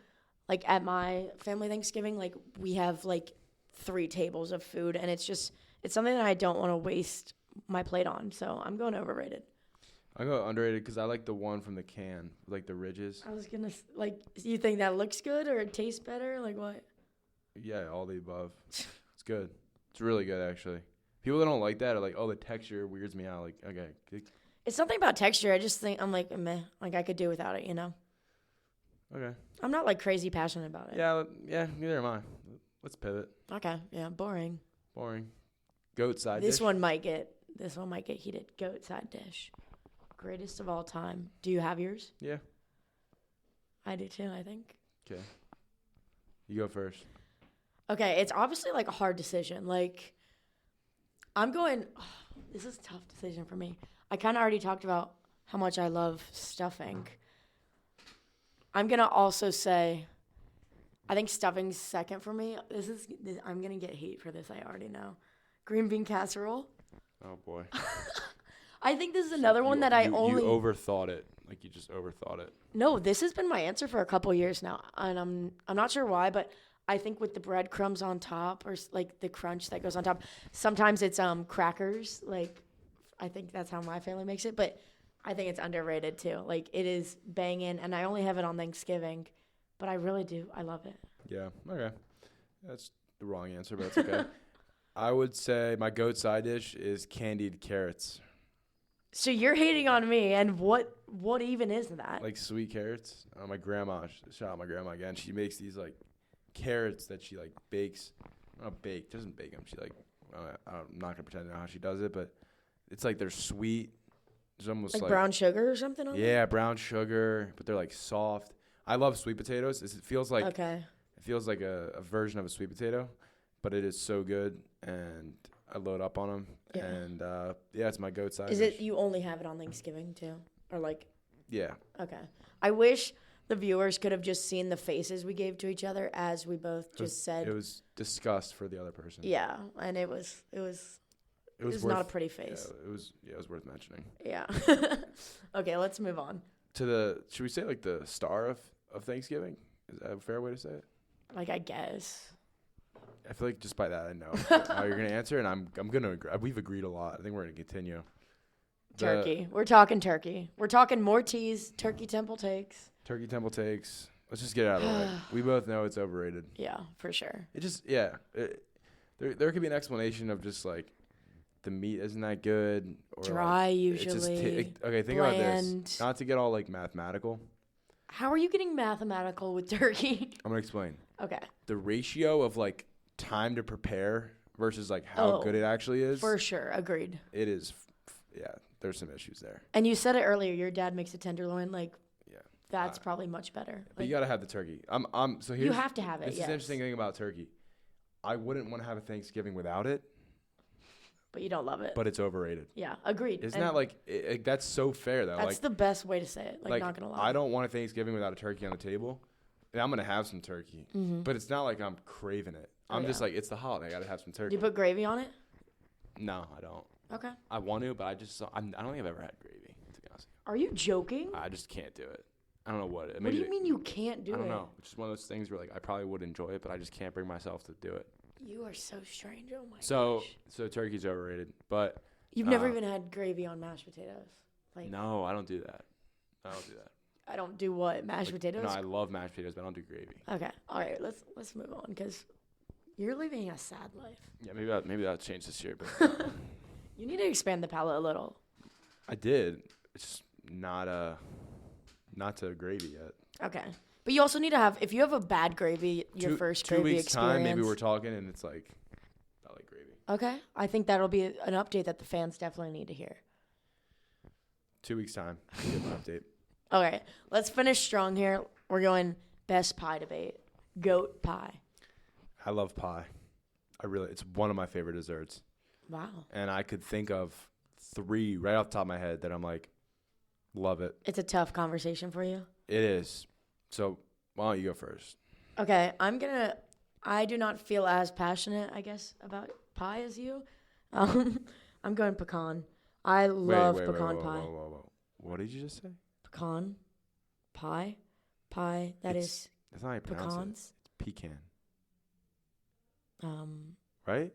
like, at my family Thanksgiving, like, we have, like, 3 tables of food, and it's something that I don't want to waste my plate on, so I'm going overrated. I go underrated because I like the one from the can, like the ridges. I was going to, like, you think that looks good or it tastes better? Like, what? Yeah, all the above. It's good. It's really good, actually. People that don't like that are like, oh, the texture weirds me out. Like, okay. It's something about texture. I just think, I'm like, meh. Like, I could do without it, you know? Okay. I'm not, like, crazy passionate about it. Yeah, neither am I. Let's pivot. Okay, yeah, boring. Boring. Goat side This dish. one might get heated. Goat side dish. Greatest of all time. Do you have yours? Yeah. I do too, I think. Okay. You go first. Okay, it's obviously like a hard decision. Like, I'm going, this is a tough decision for me. I kind of already talked about how much I love stuffing. I'm going to also say, I think stuffing's second for me. I'm going to get hate for this, I already know. Green bean casserole. Oh, boy. I think this is another one that You overthought it. Like, you just overthought it. No, this has been my answer for a couple years now, and I'm not sure why, but I think with the breadcrumbs on top or like the crunch that goes on top, sometimes it's crackers. Like, I think that's how my family makes it, but I think it's underrated too. Like, it is banging, and I only have it on Thanksgiving, but I really do. I love it. Yeah. Okay. That's the wrong answer, but that's okay. I would say my goat side dish is candied carrots. So you're hating on me, and what even is that? Like sweet carrots. My grandma, shout out my grandma again. She makes these like carrots that she like bakes. Doesn't bake them. She like, I'm not gonna pretend to know how she does it, but it's like they're sweet. It's almost like brown sugar or something on yeah, brown sugar, but they're like soft. I love sweet potatoes. It feels like Okay. It feels like a version of a sweet potato, but it is so good, and I load up on them. Yeah. And yeah, it's my goat side. Is dish. it you only have it on Thanksgiving too, or like? Yeah. Okay. I wish the viewers could have just seen the faces we gave to each other as we both just said. It was disgust for the other person. Yeah, and it was not a pretty face. Yeah, it was worth mentioning. Yeah. Okay, let's move on. Should we say like the star of Thanksgiving? Is that a fair way to say it? Like, I guess. I feel like just by that I know how you're gonna answer, and I'm gonna agree. We've agreed a lot. I think we're gonna continue. Turkey. We're talking turkey. We're talking more teas. Turkey Temple takes. Turkey Temple takes. Let's just get it out of the way. We both know it's overrated. Yeah, for sure. It just there could be an explanation of just like the meat isn't that good or Dry like, usually. okay, think about bland. this. Not to get all like mathematical. How are you getting mathematical with turkey? I'm gonna explain. Okay. The ratio of like time to prepare versus like how good it actually is. For sure. Agreed. It is. Yeah, there's some issues there. And you said it earlier. Your dad makes a tenderloin. Like, Yeah. that's probably much better. But Like, you gotta have the turkey. So here's you have to have it. This is Yes. the interesting thing about turkey. I wouldn't want to have a Thanksgiving without it, But you don't love it. but it's overrated. Yeah. Agreed. Isn't And that like that's so fair though? that's Like the best way to say it. Like, not gonna lie. I don't want a Thanksgiving without a turkey on the table. And I'm gonna have some turkey, but it's not like I'm craving it. Oh, I'm just yeah. like it's the holiday. I gotta have some Do turkey. you put gravy on it? No, I don't. Okay. I want to, but I don't think I've ever had gravy. To be honest, Are you joking? I just can't do it. I don't know what. What do you mean you can't do it? I don't know. It's just one of those things where like I probably would enjoy it, but I just can't bring myself to do it. You are so strange. Oh my So gosh. turkey's overrated, but You've never even had gravy on mashed potatoes. Like, no, I don't do that. I don't do that. I don't do what? Mashed potatoes? No, I love mashed potatoes, but I don't do gravy. Okay. All right. Let's move on because you're living a sad life. Yeah, maybe that'll change this year, but You need to expand the palate a little. I did. It's not to gravy yet. Okay. But you also need to have, if you have a bad gravy, your first two gravy weeks experience. time, maybe we're talking, and it's like I like gravy. Okay. I think that'll be an update that the fans definitely need to hear. 2 weeks time, give an update. Okay, let's finish strong here. We're going best pie debate. Goat pie. I love pie. It's one of my favorite desserts. Wow. And I could think of 3 right off the top of my head that I'm like, love it. It's a tough conversation for you. It is. So why don't you go first? Okay, I do not feel as passionate, I guess, about pie as you. I'm going pecan. I love pecan pie. Whoa. What did you just say? Pecan pie. Pie. That's not how you pronounce pecans. it. It's pecan. Right?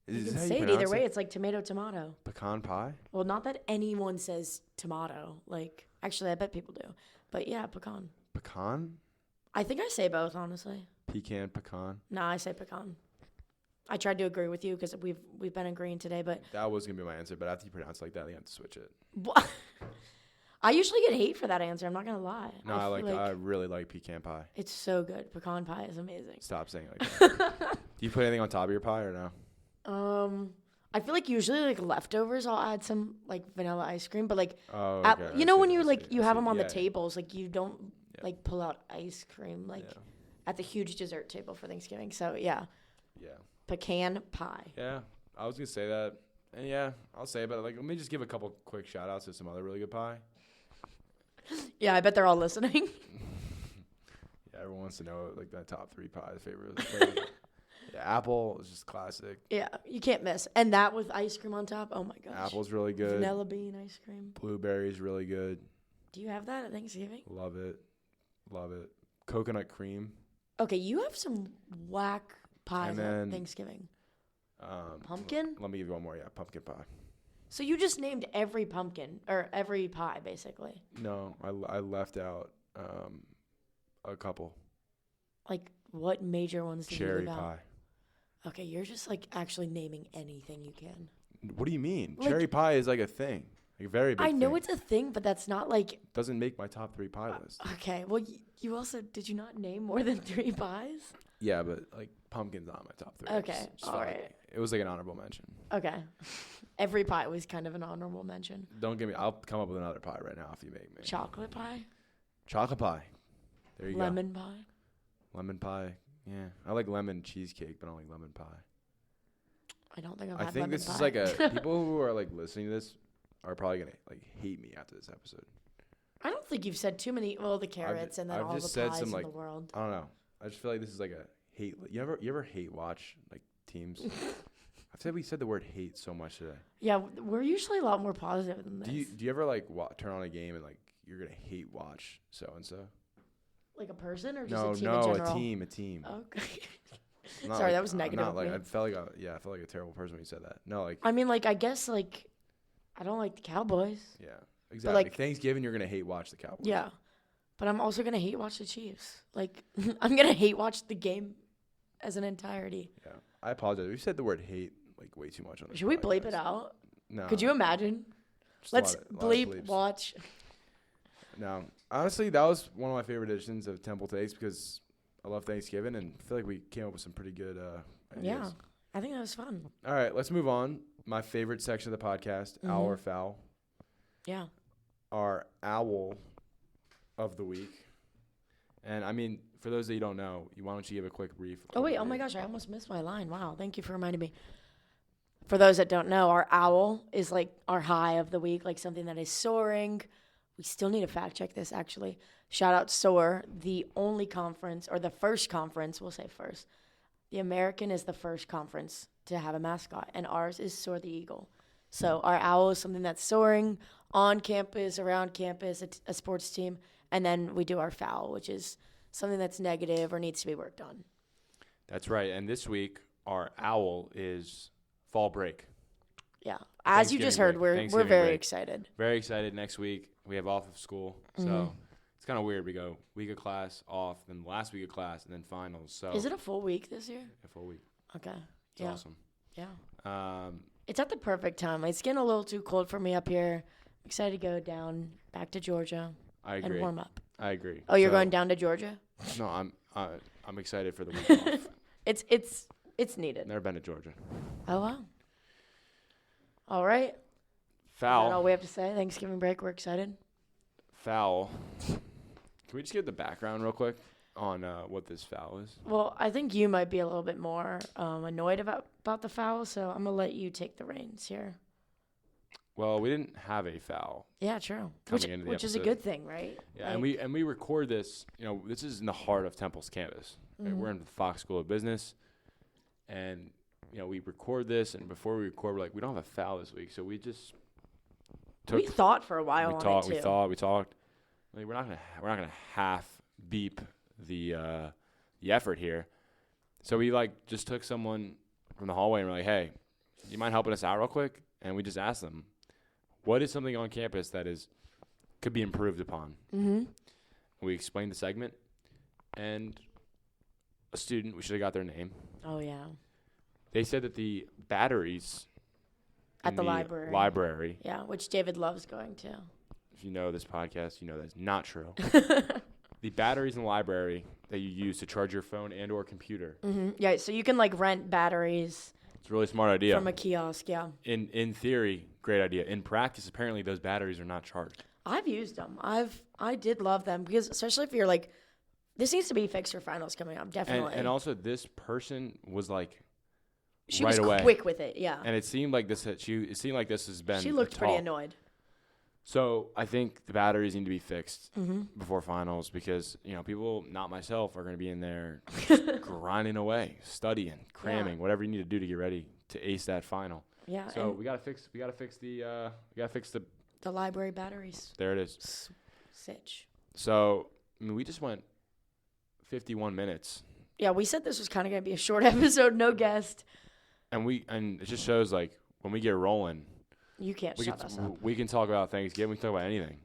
You Is can that how say it pronounce either way. It's like tomato. Pecan pie? Well, not that anyone says tomato. Like, actually, I bet people do. But yeah, pecan. Pecan? I think I say both, honestly. Pecan, pecan. No, I say pecan. I tried to agree with you because we've been agreeing today, but That was going to be my answer, but after you pronounce it like that, you have to switch it. I usually get hate for that answer. I'm not gonna lie. No, I really like pecan pie. It's so good. Pecan pie is amazing. Stop saying it like that. Do you put anything on top of your pie or no? I feel like usually like leftovers, I'll add some like vanilla ice cream, but like, Oh, at- okay. you I know see, when I you see, like I you have see. them on the Yeah, tables, like you don't Yeah. like pull out ice cream like Yeah. at the huge dessert table for Thanksgiving. So yeah, Yeah. pecan pie. Yeah. I was going to say that. And yeah, I'll say it, but like, let me just give a couple quick shout outs to some other really good pie. Yeah, I bet they're all listening. Yeah, everyone wants to know like that top 3 pies favorite. Yeah, apple is just classic. Yeah, you can't miss. And that with ice cream on top. Oh my gosh. Apple's really good. Vanilla bean ice cream. Blueberry's really good. Do you have that at Thanksgiving? Love it. Coconut cream. Okay, you have some whack pies And at then, Thanksgiving. Pumpkin? Let me give you one more. Yeah, pumpkin pie. So you just named every pumpkin or every pie basically. No, I left out a couple. Like what major ones did you Cherry leave out? pie. Okay, you're just like actually naming anything you can. What do you mean? Like- Cherry pie is like a thing. Like a very big I know thing. it's a thing, but that's not like Doesn't make my top 3 pie list. okay. Well, you also did you not name more than 3 pies? Yeah, but like pumpkin's not my top 3. Okay, Just all felt right. like it was like an honorable mention. Okay, every pie was kind of an honorable mention. Don't give me. I'll come up with another pie right now if you make me. Chocolate pie, Chocolate pie. There you lemon pie. go. Lemon pie. Yeah, I like lemon cheesecake, but I don't like lemon pie. I don't think I've I had think lemon this pie. is like a people who are like listening to this are probably gonna like hate me after this episode. I don't think you've said too many. Well, the carrots and then I've all the just said pies some, in like, the world. I don't know. I just feel like this is like a hate. You ever hate watch like teams? we said the word hate so much today. Yeah, we're usually a lot more positive than this. Do you ever like turn on a game and like you're gonna hate watch so and so? Like a person or just No, a team in no, general? a team. Okay. Not Sorry, like- that was negative Not of like me. I felt like a terrible person when you said that. No, like I mean, like, I guess, like, I don't like the Cowboys. yeah, exactly. like- Thanksgiving, you're gonna hate watch the Cowboys. Yeah. But I'm also going to hate watch the Chiefs. Like, I'm going to hate watch the game as an entirety. Yeah. I apologize. We said the word hate like way too much on this. Should we bleep podcast. it out? No. Could you imagine? Just a Let's lot of bleep bleeps. watch. No, honestly, that was one of my favorite editions of Temple Takes because I love Thanksgiving and I feel like we came up with some pretty good ideas. Yeah. I think that was fun. All right, let's move on. My favorite section of the podcast, Owl or Foul. Yeah. Our owl of the week. And I mean, for those that you don't know, why don't you give a quick brief? Oh, wait. Oh, overview? my gosh. I almost missed my line. Wow. Thank you for reminding me. For those that don't know, our owl is like our high of the week, like something that is soaring. We still need to fact check this, actually. Shout out SOAR, the only conference, or the first conference, we'll say first. The American is the first conference to have a mascot, and ours is Soar the Eagle. So our owl is something that's soaring on campus, around campus, a sports team, and then we do our foul, which is something that's negative or needs to be worked on. That's right. And this week, our owl is fall break. Yeah. As you just heard, we're Thanksgiving very break. excited. Very excited. Next week, we have off of school. So it's kind of weird. We go week of class off, then last week of class, and then finals. So Is it a full week this year? a full week? Okay. It's Yeah. awesome. Yeah. It's at the perfect time. It's getting a little too cold for me up here. I'm excited to go down back to Georgia I agree. and warm up. I agree. Oh, you're So- going down to Georgia? No, I'm excited for the week off. It's needed. Never been to Georgia. Oh wow. All right. Is that all Foul. we have to say? Thanksgiving break. We're excited. foul. Can we just get the background real quick on what this foul is? Well, I think you might be a little bit more annoyed about the foul, so I'm going to let you take the reins here. Well, we didn't have a foul. Yeah, true. Coming into the Which is a episode. good thing, right? Yeah, Like, and we record this. This is in the heart of Temple's campus. Right? Mhm. We're in the Fox School of Business, and we record this. And before we record, we're like, we don't have a foul this week, so we just we thought for a while on it, too. We talked. Like, we're not gonna half beep the effort here. So we just took someone from the hallway and we're like, hey, do you mind helping us out real quick? And we just asked them, what is something on campus that could be improved upon? Mm-hmm. We explained the segment, and a student, we should have got their name. Oh, yeah. They said that the batteries At in the library. library, Yeah, which David loves going to. if you know this podcast, you know that's not true. The batteries in the library that you use to charge your phone and or computer. Mm-hmm. Yeah, so you can rent batteries It's a really smart idea. from a kiosk, yeah. In theory, great idea. In practice, apparently those batteries are not charged. I've used them. I did love them because especially if you're this needs to be fixed for finals coming up, definitely. And also this person was she right was away. quick with it, yeah. And it seemed like this has been She a looked pretty talk. annoyed. So I think the batteries need to be fixed Mm-hmm. before finals because people, not myself, are going to be in there just grinding away, studying, cramming, whatever you need to do to get ready to ace that final. Yeah. So and we gotta fix the. the library batteries. There it is. Sitch. So we just went 51 minutes, Yeah, we said this was kind of going to be a short episode, no guest. and it just shows when we get rolling, You can't shut us up. we can talk about Thanksgiving. We can talk about anything.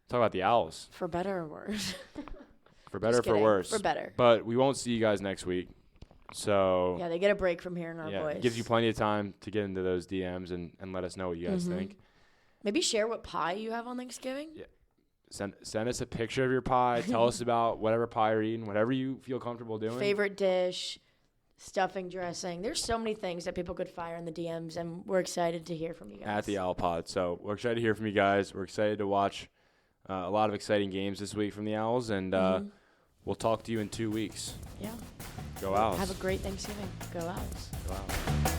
Talk about the Owls. For better or worse. For better or Just for kidding. worse. For better. But we won't see you guys next week. So Yeah, they get a break from hearing our voice. it gives you plenty of time to get into those DMs and let us know what you guys Mhm. think. Maybe share what pie you have on Thanksgiving. Yeah. Send us a picture of your pie. Tell us about whatever pie you're eating, whatever you feel comfortable doing. Favorite dish, stuffing, dressing. There's so many things that people could fire in the DMs, and we're excited to hear from you guys. At the Owl Pod. So we're excited to hear from you guys. We're excited to watch a lot of exciting games this week from the Owls, and we'll talk to you in 2 weeks. Yeah. Go Owls. Have a great Thanksgiving. Go Owls. Go Owls.